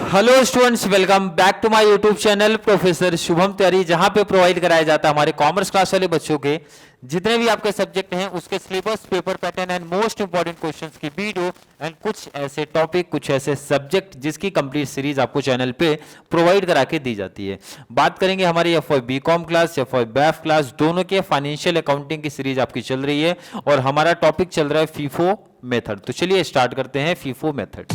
Hello students, welcome back to my YouTube channel professor Shubham Tiwari, जहां पे provide कराया जाता है हमारे कॉमर्स क्लास वाले बच्चों के जितने भी आपके सब्जेक्ट हैं उसके syllabus, paper pattern and most important questions की वीडियो एंड कुछ ऐसे टॉपिक, कुछ ऐसे सब्जेक्ट जिसकी कंप्लीट सीरीज आपको चैनल पे प्रोवाइड करा के दी जाती है। बात करेंगे हमारी FY BCom class, FY BAF class, दोनों के फाइनेंशियल अकाउंटिंग की सीरीज आपकी चल रही है और हमारा टॉपिक चल रहा है फीफो मेथड। तो चलिए स्टार्ट करते हैं फीफो मेथड।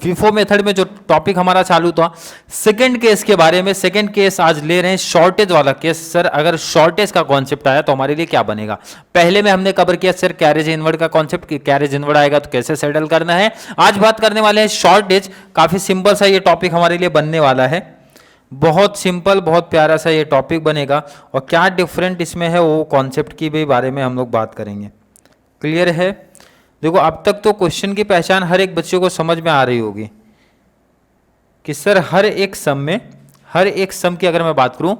फीफो मेथड में जो टॉपिक हमारा चालू था सेकंड केस के बारे में। सेकंड केस आज ले रहे हैं शॉर्टेज वाला केस। सर अगर शॉर्टेज का कॉन्सेप्ट आया तो हमारे लिए क्या बनेगा? पहले में हमने कवर किया सर कैरेज इनवर्ड का कॉन्सेप्ट, कि कैरेज इनवर्ड आएगा तो कैसे सेटल करना है। आज बात करने वाले हैं शॉर्टेज। काफी सिंपल सा ये टॉपिक हमारे लिए बनने वाला है, बहुत सिंपल, बहुत प्यारा सा ये टॉपिक बनेगा। और क्या डिफरेंट इसमें है वो कॉन्सेप्ट की भी बारे में हम लोग बात करेंगे। क्लियर है? देखो अब तक तो क्वेश्चन की पहचान हर एक बच्चे को समझ में आ रही होगी कि सर हर एक सम की अगर मैं बात करूं,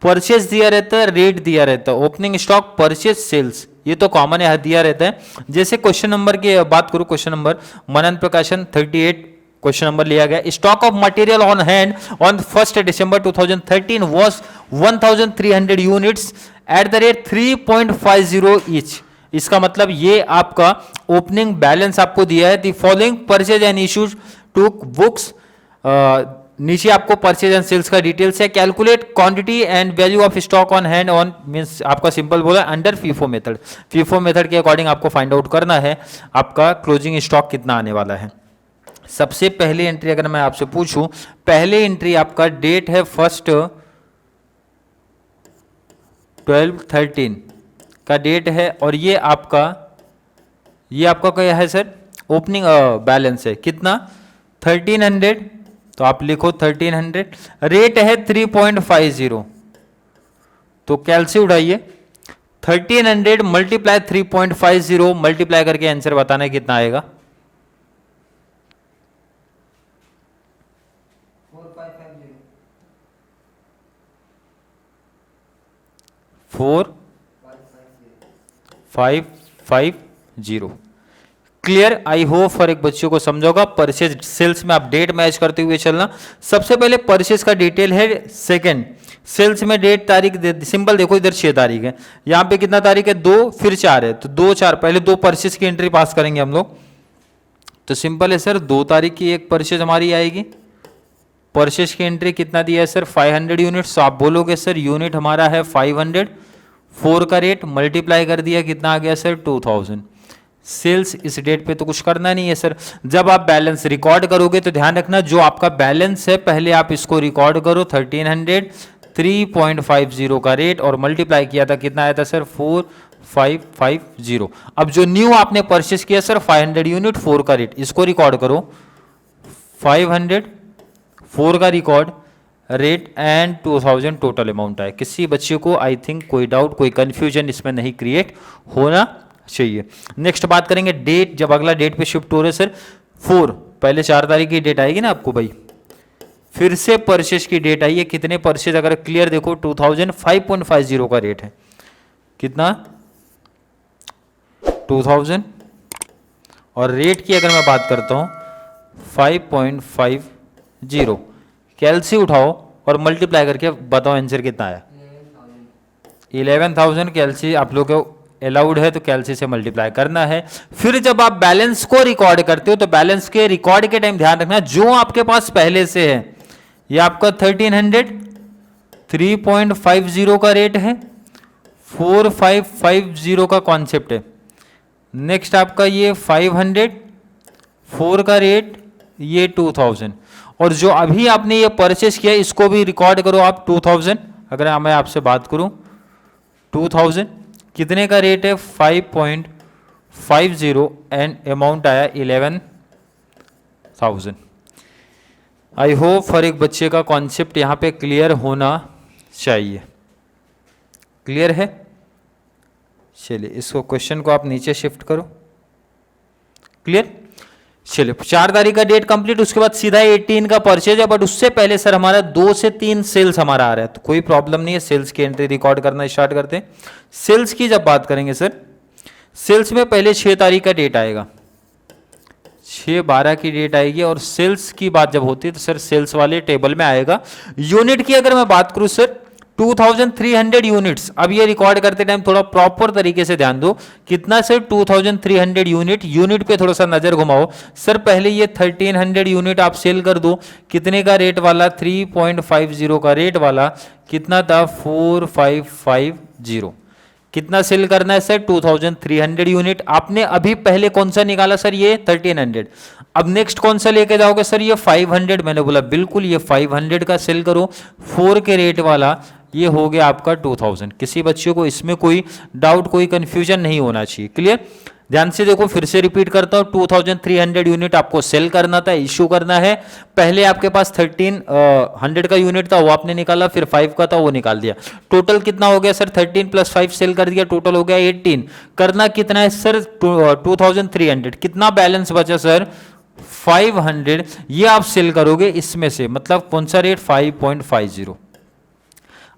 परचेज दिया रहता है, रेट दिया रहता है, ओपनिंग स्टॉक, परचेज, सेल्स, ये तो कॉमन है, दिया रहता है। जैसे क्वेश्चन नंबर की बात करूं, क्वेश्चन नंबर मनन प्रकाशन 38 क्वेश्चन नंबर लिया गया। Stock of material on hand on 1 December 2013 was 1300 units at the rate 3.50 each. इसका मतलब ये आपका ओपनिंग बैलेंस आपको दिया है। The following purchase and issues to books, नीचे आपको परचेज एंड सेल्स का डिटेल्स है। Calculate quantity and value of stock on hand on, means आपका सिंपल बोला under FIFO method. FIFO method के अकॉर्डिंग आपको फाइंड आउट करना है आपका क्लोजिंग स्टॉक कितना आने वाला है। सबसे पहली एंट्री अगर मैं आपसे पूछूं, पहले एंट्री आपका डेट है 1/12/13 का डेट है और ये आपका क्या है सर? ओपनिंग बैलेंस है कितना? 1300, तो आप लिखो 1300। रेट है 3.50, तो कैलसी उठाइए। 1300 मल्टीप्लाई 3.50 मल्टीप्लाई करके आंसर बताना है कितना आएगा। 4550। क्लियर? आई होप हर एक बच्चों को समझोगा। परचेज सेल्स में आप डेट मैच करते हुए चलना। सबसे पहले परचेज का डिटेल है सेकंड, सेल्स में डेट तारीख सिंपल देखो, इधर 6 तारीख है, यहां पे कितना तारीख है? 2, फिर 4 है, तो 2 4 पहले 2 परचेज की एंट्री पास करेंगे हम लोग। तो सिंपल है सर, 2 तारीख की एक परचेज हमारी आएगी। परचेज की एंट्री कितना दिया है सर? 500 यूनिट्स। तो आप बोलोगे सर यूनिट हमारा है 500, 4 का रेट मल्टीप्लाई कर दिया, कितना आ गया सर? 2000। सेल्स इस डेट पे तो कुछ करना नहीं है सर। जब आप बैलेंस रिकॉर्ड करोगे तो ध्यान रखना, जो आपका बैलेंस है पहले आप इसको रिकॉर्ड करो। 1300, 3.50 का रेट और मल्टीप्लाई किया था, कितना आया था सर? 4550। अब जो न्यू आपने परचेस किया सर 500 यूनिट, 4 का रेट, इसको रिकॉर्ड करो। 500, 4 का record rate and 2000 total amount आए। किसी बच्चे को आई थिंक कोई डाउट, कोई कंफ्यूजन इसमें नहीं क्रिएट होना चाहिए। नेक्स्ट बात करेंगे डेट। जब अगला डेट पे शिफ्ट हो रहे सर 4, पहले 4 तारीख की डेट आएगी ना आपको भाई, फिर से परचेज की डेट आई है। कितने परचेज? अगर क्लियर देखो 2000, 5.50 का रेट है, कितना? 2000 और रेट की अगर मैं बात करता हूं 5.50। कैलसी उठाओ और मल्टीप्लाई करके बताओ आंसर कितना आया? 11,000। कैलसी आप लोग को अलाउड है तो कैलसी से मल्टीप्लाई करना है। फिर जब आप बैलेंस को रिकॉर्ड करते हो तो बैलेंस के रिकॉर्ड के टाइम ध्यान रखना जो आपके पास पहले से है, ये आपका 1300, 3.50 का रेट है, 4550 का कॉन्सेप्ट है। नेक्स्ट आपका ये 500, 4 का रेट, ये 2000। और जो अभी आपने ये परचेस किया इसको भी रिकॉर्ड करो आप 2000। अगर मैं आपसे बात करूं 2000 कितने का रेट है? 5.50 एंड अमाउंट आया 11,000। आई होप हर एक बच्चे का कॉन्सेप्ट यहाँ पे क्लियर होना चाहिए। क्लियर है? चलिए इसको क्वेश्चन को आप नीचे शिफ्ट करो। क्लियर। चलिए 4 तारीख का डेट कंप्लीट, उसके बाद सीधा 18 का परचेज है, बट उससे पहले सर हमारा 2 से 3 सेल्स हमारा आ रहा है, तो कोई प्रॉब्लम नहीं है, सेल्स की एंट्री रिकॉर्ड करना स्टार्ट करते हैं। सेल्स की जब बात करेंगे सर, सेल्स में पहले 6 तारीख का डेट आएगा, 6/12 की डेट आएगी, और सेल्स की बात जब होती है तो सर सेल्स वाले टेबल में आएगा। यूनिट की अगर मैं बात करूं सर 2300 यूनिट्स, अब ये रिकॉर्ड करते टाइम थोड़ा प्रॉपर तरीके से ध्यान दो, कितना सर 2300 यूनिट, यूनिट पे थोड़ा सा नजर घुमाओ सर। पहले ये 1300 यूनिट आप सेल कर दो, कितने का रेट वाला, 3.50 का रेट वाला, कितना था 4550, कितना सेल करना है सर 2300 यूनिट। आपने अभी पहले कौन सा निकाला सर, ये 1300, अब नेक्स्ट कौन सा लेके जाओगे सर, ये 500, मैंने बोला बिल्कुल ये 500 का सेल करो, 4 के रेट वाला, ये हो गया आपका 2000। किसी बच्चे को इसमें कोई डाउट, कोई कंफ्यूजन नहीं होना चाहिए, क्लियर। ध्यान से देखो, फिर से रिपीट करता हूं, 2300 यूनिट आपको सेल करना था, इश्यू करना है। पहले आपके पास 1300 का यूनिट था, वो आपने निकाला, फिर 5 का था वो निकाल दिया, टोटल कितना हो गया सर 13 + 5 सेल कर दिया, टोटल हो गया 18। करना कितना है सर 2300, कितना बैलेंस बचा सर 500, ये आप सेल करोगे इसमें से, मतलब कौन सा रेट 5.50।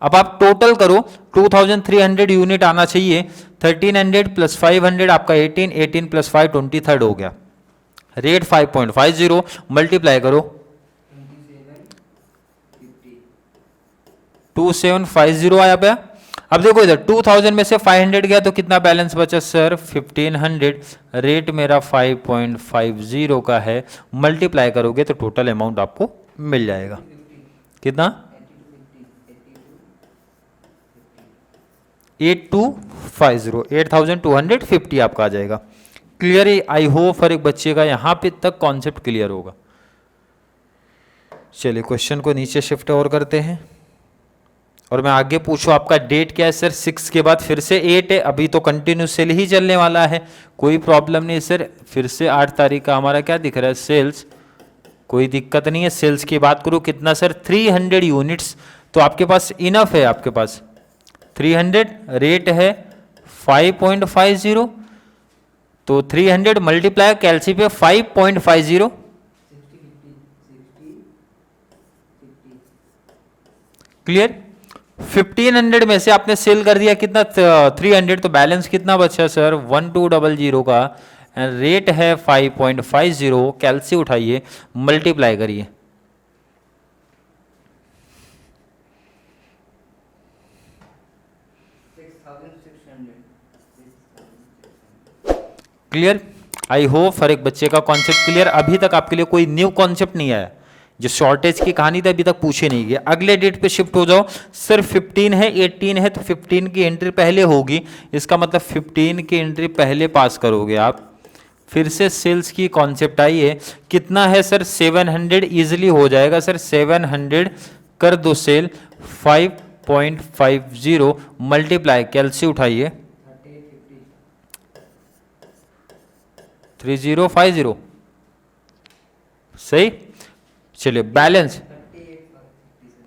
अब आप टोटल करो, 2300 यूनिट आना चाहिए, 1300 + 500 आपका 18, 18 + 5 23 हो गया, रेट 5.50, मल्टीप्लाई करो 2750 आया पे। अब देखो इधर 2000 में से 500 गया तो कितना बैलेंस बचा सर 1500, रेट मेरा 5.50 का है, मल्टीप्लाई करोगे तो टोटल अमाउंट आपको मिल जाएगा, कितना 8250 आपका आ जाएगा। क्लियर है, आई होप हर एक बच्चे का यहां पे तक कॉन्सेप्ट क्लियर होगा। चलिए क्वेश्चन को नीचे शिफ्ट और करते हैं, और मैं आगे पूछूं आपका डेट क्या है सर, 6 के बाद फिर से 8 है, अभी तो कंटिन्यू सेल ही चलने वाला है, कोई प्रॉब्लम नहीं सर। फिर से 8 तारीख का हमारा क्या दिख रहा है सेल्स, कोई दिक्कत नहीं है। सेल्स की बात करूं कितना सर 300 यूनिट्स, तो आपके पास इनफ है, आपके पास 300, रेट है 5.50, तो 300 मल्टीप्लाई कैलसी पे 5.50, क्लियर। 1500 में से आपने सेल कर दिया कितना 300, तो बैलेंस कितना बचा सर 1200 का, रेट है 5.50, कैलसी उठाइए मल्टीप्लाई करिए, क्लियर। आई होप हर एक बच्चे का कॉन्सेप्ट क्लियर। अभी तक आपके लिए कोई न्यू कॉन्सेप्ट नहीं आया, जो शॉर्टेज की कहानी थी अभी तक पूछे नहीं गए। अगले डेट पे शिफ्ट हो जाओ सर, 15 है 18 है, तो 15 की एंट्री पहले होगी, इसका मतलब 15 की एंट्री पहले पास करोगे आप। फिर से सेल्स की कॉन्सेप्ट आई है, कितना है सर 700, इजिली हो जाएगा सर 700 कर दो सेल, 5.50 मल्टीप्लाई कैलसी उठाइए 3050, सही। चलिए बैलेंस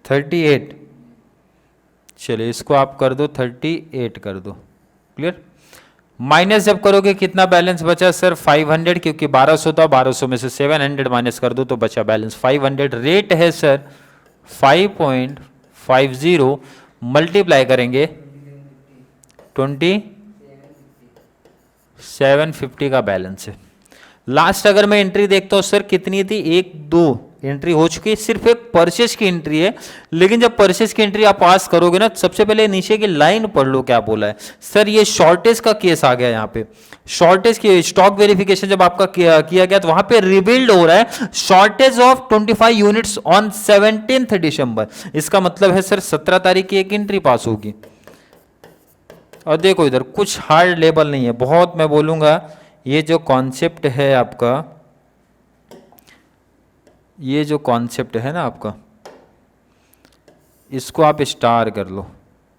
38, चलिए इसको आप कर दो 38 कर दो, क्लियर। माइनस जब करोगे कितना बैलेंस बचा सर 500, क्योंकि 1200 था, 1200 में से 700 माइनस कर दो तो बचा बैलेंस 500, रेट है सर 5.50, मल्टीप्लाई करेंगे 2750 का बैलेंस है। लास्ट अगर मैं एंट्री देखता हूं सर कितनी थी, 1 2 एंट्री हो चुकी है, सिर्फ एक परचेज की एंट्री है। लेकिन जब परचेज की एंट्री आप पास करोगे ना, सबसे पहले नीचे की लाइन पढ़ लो क्या बोला है सर। ये शॉर्टेज का केस आ गया, यहाँ पे शॉर्टेज की स्टॉक वेरिफिकेशन जब आपका किया गया तो वहां पे रिबिल्ड हो रहा है शॉर्टेज ऑफ 25 यूनिट्स ऑन 17 दिसंबर। इसका मतलब है सर 17 तारीख की एक एंट्री पास होगी। और देखो इधर कुछ हार्ड लेवल नहीं है, बहुत मैं बोलूंगा ये जो कॉन्सेप्ट है आपका, ये जो कॉन्सेप्ट है ना आपका, इसको आप स्टार कर लो।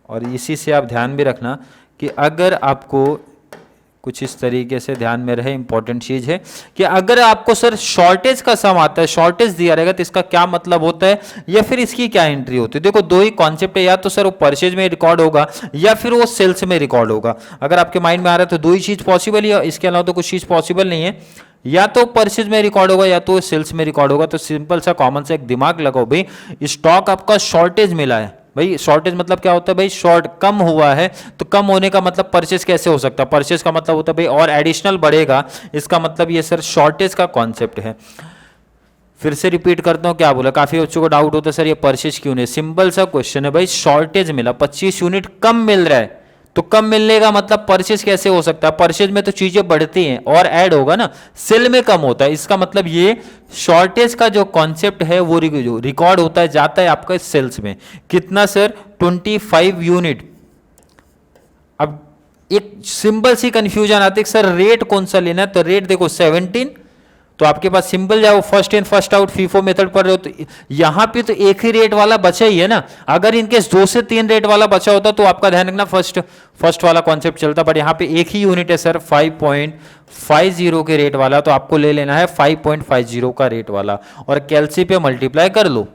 और इसी से आप ध्यान भी रखना कि अगर आपको कुछ इस तरीके से ध्यान में रहे, इंपॉर्टेंट चीज है कि अगर आपको सर शॉर्टेज का सम आता है, शॉर्टेज दिया रहेगा तो इसका क्या मतलब होता है या फिर इसकी क्या एंट्री होती है। देखो दो ही कॉन्सेप्ट है, या तो सर वो परचेज में रिकॉर्ड होगा या फिर वो सेल्स में रिकॉर्ड होगा। अगर आपके माइंड में आ रहा है तो दो ही चीज पॉसिबल है, इसके अलावा तो कुछ चीज पॉसिबल नहीं है। या तो परचेज में रिकॉर्ड होगा या तो सेल्स में रिकॉर्ड होगा। तो सिंपल सा कॉमन सा एक दिमाग लगाओ भाई, स्टॉक आपका शॉर्टेज मिला है। भाई शॉर्टेज मतलब क्या होता है भाई, शॉर्ट कम हुआ है, तो कम होने का मतलब परचेज कैसे हो सकता है, परचेज का मतलब होता है भाई और एडिशनल बढ़ेगा, इसका मतलब ये सर शॉर्टेज का कॉन्सेप्ट है। फिर से रिपीट करता हूं क्या बोला, काफी बच्चों को डाउट होता है सर ये परचेज क्यों नहीं। सिंपल सा क्वेश्चन है भाई, शॉर्टेज मिला, 25 यूनिट कम मिल रहा है, तो कम मिलने का मतलब परचेज कैसे हो सकता है, परचेज में तो चीजें बढ़ती हैं और ऐड होगा ना, सेल में कम होता है, इसका मतलब ये शॉर्टेज का जो कॉन्सेप्ट है वो रिकॉर्ड होता है, जाता है आपका सेल्स में। कितना सर, 25 यूनिट। अब एक सिंपल सी कंफ्यूजन आती है सर रेट कौन सा लेना है, तो रेट देखो 17, तो आपके पास सिंपल जाओ first in first out FIFO method पर रहे हो, तो यहां पे तो एक ही रेट वाला बचा ही है ना। अगर इनकेस 2 से 3 रेट वाला बचा होता तो आपका ध्यान रखना फर्स्ट वाला कॉन्सेप्ट चलता, बट यहाँ पे एक ही यूनिट है सर 5.50 के रेट वाला, तो आपको ले लेना है 5.50 का रेट वाला और कैलसी पे मल्टीप्लाई कर लो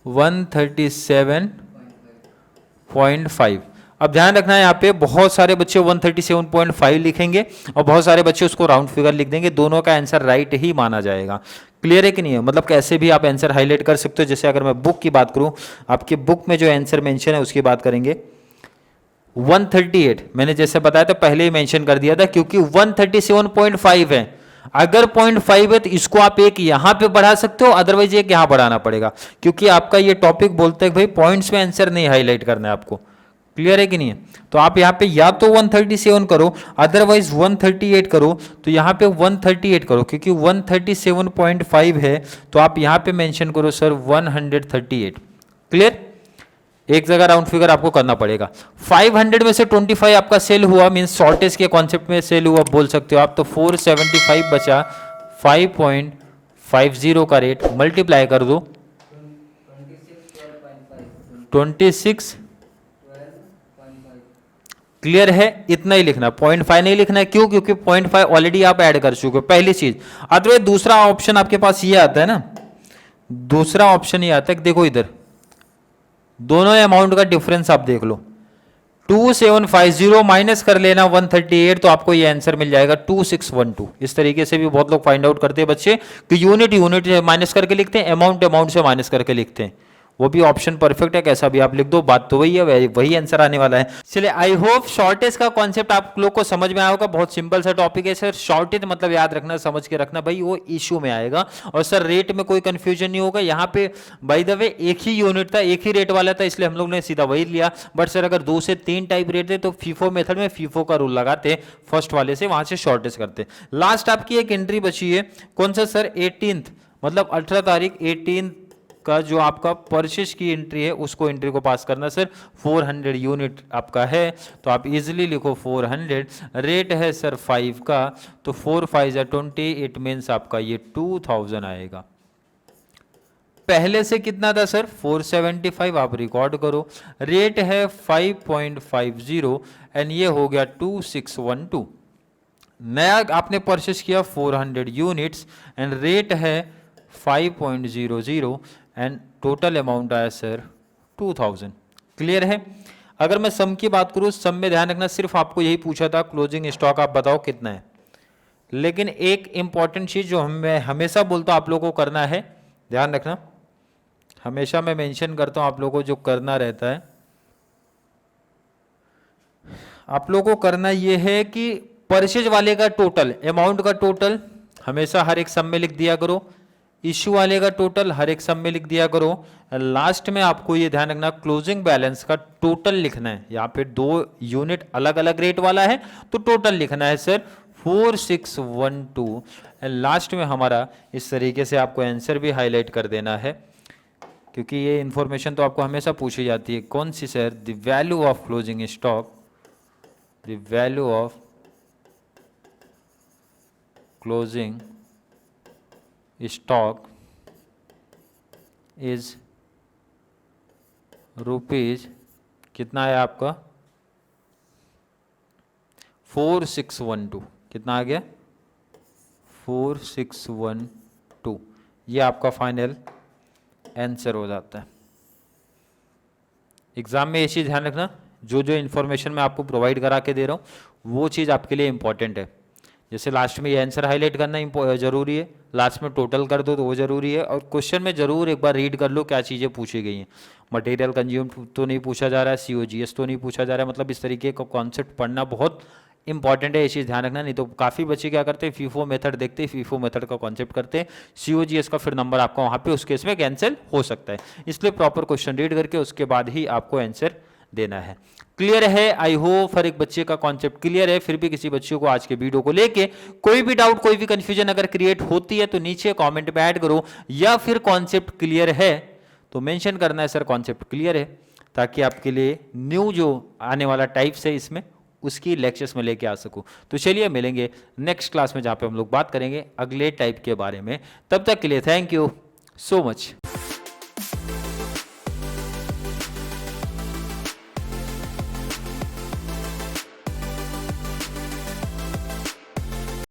137.5। अब ध्यान रखना है यहाँ पे बहुत सारे बच्चे 137.5 लिखेंगे और बहुत सारे बच्चे उसको राउंड फिगर लिख देंगे, दोनों का आंसर राइट ही माना जाएगा। क्लियर है कि नहीं है, मतलब कैसे भी आप आंसर हाईलाइट कर सकते हो। जैसे अगर मैं बुक की बात करूं, आपकी बुक में जो आंसर मेंशन है उसकी बात करेंगे। 138 मैंने जैसे बताया था पहले ही मेंशन कर दिया था, क्योंकि 137.5 है, अगर 0.5 है तो इसको आप एक यहां पे बढ़ा सकते हो, अदरवाइज एक यहां बढ़ाना पड़ेगा, क्योंकि आपका ये टॉपिक बोलते हैं भाई पॉइंट्स में आंसर नहीं हाईलाइट करना है आपको। क्लियर है कि नहीं है, तो आप यहाँ पे या तो 137 करो अदरवाइज 138 करो, तो यहाँ पे 138 करो, क्योंकि 137.5 है, तो आप यहाँ पे मेंशन करो सर 138। क्लियर, एक जगह राउंड फिगर आपको करना पड़ेगा। 500 में से 25 आपका सेल हुआ, मींस शॉर्टेज के कॉन्सेप्ट में सेल हुआ बोल सकते हो आप, तो 475 बचा, 5.50 का रेट मल्टीप्लाई कर दो 26। क्लियर है, इतना ही लिखना, 0.5 नहीं लिखना है, क्यों, क्योंकि 0.5 ऑलरेडी आप ऐड कर चुके हो, पहली चीज। अदरवाइज दूसरा ऑप्शन आपके पास ये आता है ना, दूसरा ऑप्शन ये आता है, देखो इधर दोनों अमाउंट का डिफरेंस आप देख लो, 2750 माइनस कर लेना 138, तो आपको ये आंसर मिल जाएगा 2612। इस तरीके से भी बहुत लोग फाइंड आउट करते हैं बच्चे कि यूनिट माइनस करके लिखते हैं, अमाउंट से माइनस करके लिखते हैं, वो भी ऑप्शन परफेक्ट है, कैसा भी आप लिख दो, बात तो वही है, वही आंसर आने वाला है। चलिए आई होप शॉर्टेज का कॉन्सेप्ट आप लोग को समझ में आया होगा, बहुत सिंपल सा टॉपिक है सर। शॉर्टेज मतलब याद रखना, समझ के रखना भाई, वो इशू में आएगा, और सर रेट में कोई कंफ्यूजन नहीं होगा। यहाँ पे बाय द वे एक ही यूनिट था, एक ही रेट वाला था, इसलिए हम लोग ने सीधा वही लिया, बट सर अगर 2 से 3 टाइप रेट थे तो फीफो मेथड में फीफो का रूल लगाते, फर्स्ट वाले से वहां से शॉर्टेज करते। लास्ट आपकी एक एंट्री बची है, कौन सा सर, 18th मतलब 18 तारीख 18 का जो आपका परचेज की एंट्री है उसको एंट्री को पास करना सर। 400 यूनिट आपका है, तो आप इजीली लिखो 400, रेट है सर 5 का, तो 4 5 20, इट मीन्स आपका ये 2000 आएगा। पहले से कितना था सर, 475, आप रिकॉर्ड करो, रेट है 5.50 एंड ये हो गया 2612। नया आपने परचेज किया 400 यूनिट्स एंड रेट है 5.00 एंड टोटल अमाउंट आया सर 2000। क्लियर है। अगर मैं सम की बात करूं, सम में ध्यान रखना, सिर्फ आपको यही पूछा था क्लोजिंग स्टॉक आप बताओ कितना है, लेकिन एक इंपॉर्टेंट चीज जो मैं हमेशा बोलता हूं आप लोगों को करना है, ध्यान रखना, हमेशा मैं मेंशन करता हूं आप लोगों को जो करना रहता है, आप लोगों को करना यह है कि परचेज वाले का टोटल अमाउंट का टोटल हमेशा हर एक सम में लिख दिया करो, इश्यू वाले का टोटल हर एक सम में लिख दिया करो, लास्ट में आपको ये ध्यान रखना क्लोजिंग बैलेंस का टोटल लिखना है। यहाँ पे 2 यूनिट अलग अलग रेट वाला है तो टोटल लिखना है सर 4612 एंड लास्ट में हमारा इस तरीके से आपको आंसर भी हाईलाइट कर देना है, क्योंकि ये इंफॉर्मेशन तो आपको हमेशा पूछी जाती है। कौन सी sir, the value of closing stock, the value of closing stock is rupees कितना है आपका 4612, कितना आ गया 4612, ये आपका फाइनल आंसर हो जाता है। एग्जाम में ये चीज़ ध्यान रखना, जो जो इन्फॉर्मेशन मैं आपको प्रोवाइड करा के दे रहा हूँ वो चीज़ आपके लिए इंपॉर्टेंट है। जैसे लास्ट में ये आंसर हाईलाइट करना जरूरी है, लास्ट में टोटल कर दो तो वो जरूरी है, और क्वेश्चन में जरूर एक बार रीड कर लो क्या चीज़ें पूछी गई हैं। मटेरियल कंज्यूम तो नहीं पूछा जा रहा है, COGS तो नहीं पूछा जा रहा है, मतलब इस तरीके का कॉन्सेप्ट पढ़ना बहुत इंपॉर्टेंट है, ये चीज़ ध्यान रखना। नहीं तो काफ़ी बच्चे क्या करते हैं, फीफो मेथड देखते हैं, फीफो मेथड का कॉन्सेप्ट करते हैं, COGS का फिर नंबर आपका वहाँ पे उस केस में कैंसिल हो सकता है। इसलिए प्रॉपर क्वेश्चन रीड करके उसके बाद ही आपको आंसर देना है। क्लियर है? आई होप हर एक बच्चे का कॉन्सेप्ट क्लियर है। फिर भी किसी बच्चे को आज के वीडियो को लेके कोई भी डाउट, कोई भी कंफ्यूजन अगर क्रिएट होती है तो नीचे कमेंट में ऐड करो, या फिर कॉन्सेप्ट क्लियर है तो मेंशन करना है सर कॉन्सेप्ट क्लियर है, ताकि आपके लिए न्यू जो आने वाला टाइप्स है इसमें उसकी लेक्चर्स में लेके आ सकूं। तो चलिए मिलेंगे नेक्स्ट क्लास में जहां पे हम लोग बात करेंगे अगले टाइप के बारे में। तब तक के लिए थैंक यू सो मच।